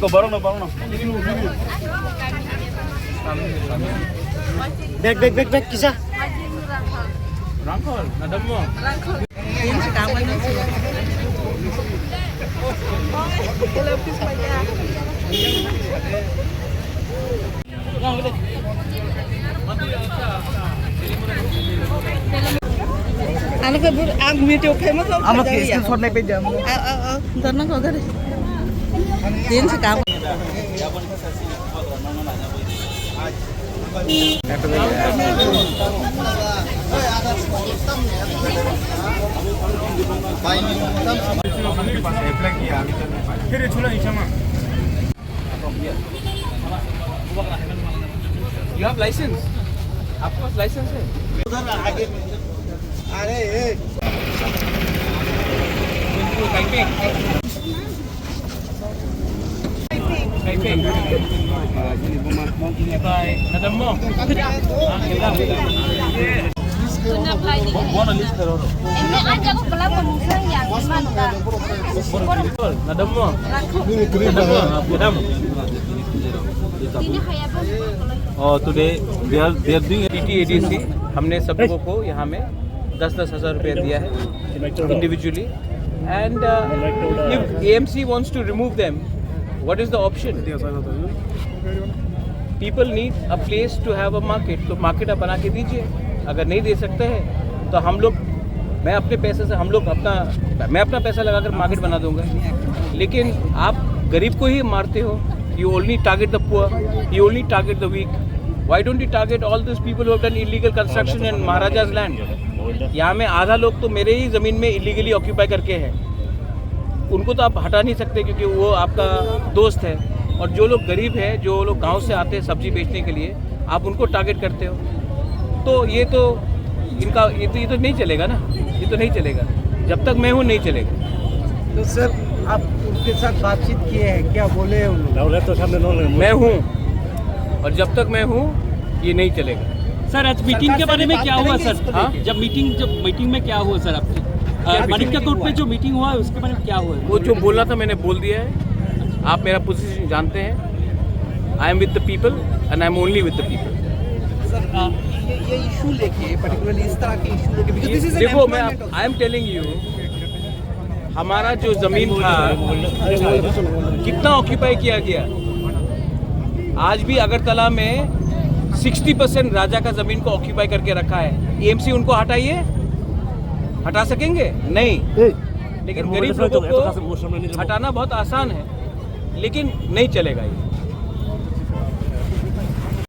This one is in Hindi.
Iko barang na. Back kisah. Rangkol, nadam mo. Yun si Kawan na siya. Kalapis pa niya. Ano ka bur ang video kay mo to? Amat ke screenshot naik page jam. Ntar na ko dere. Din si Kawan. You have license? आपके पास लाइसेंस है? उधर आगे अरे nadam mo. Nadam mo. और today they are doing TTADC. हमने सब लोगों को यहाँ में 10-10 हज़ार रुपया दिया है individually. And if AMC wants to remove them, what is the option? People need a place to have a market. तो मार्केट आप बना के दीजिए। अगर नहीं दे सकते हैं तो हम लोग, मैं अपने पैसे से, मैं अपना पैसा लगाकर मार्केट बना दूंगा। लेकिन आप गरीब को ही मारते हो। You only target the poor, you only target the weak. Why don't you target all those people who have done illegal construction in Maharaja's land? यहाँ में आधा लोग तो मेरे ही ज़मीन में इलीगली ऑक्यूपाई करके हैं। उनको तो आप हटा नहीं सकते क्योंकि वो आपका दोस्त है। और जो लोग गरीब हैं, जो लोग गांव से आते हैं सब्जी बेचने के लिए, आप उनको टारगेट करते हो। तो ये तो नहीं चलेगा ना, ये तो नहीं चलेगा। जब तक मैं हूँ नहीं चलेगा। तो सर आप उनके साथ बातचीत किए हैं, क्या बोले हैं उन लोग? मैं हूँ और जब तक मैं हूँ ये नहीं चलेगा। सर आज मीटिंग के बारे में क्या हुआ सर? हाँ? जब मीटिंग में क्या हुआ सर आपकी? माणिक्य कोर्ट पे जो मीटिंग हुआ है उसके बारे में क्या हुआ? वो जो बोलना था मैंने बोल दिया है। आप मेरा पोजीशन जानते हैं। I am with the people and I am only with the people. Sir ये इशू लेके पर्टिकुलरली इस तरह के इशू लेके देखो, मैं आई एम टेलिंग यू, हमारा जो जमीन था कितना ऑक्यूपाई किया गया। आज भी अगरतला में 60% राजा का जमीन को ऑक्यूपाई करके रखा है। एएमसी उनको हटा सकेंगे? नहीं। लेकिन गरीब लोगों को हटाना बहुत आसान है, लेकिन नहीं चलेगा ये।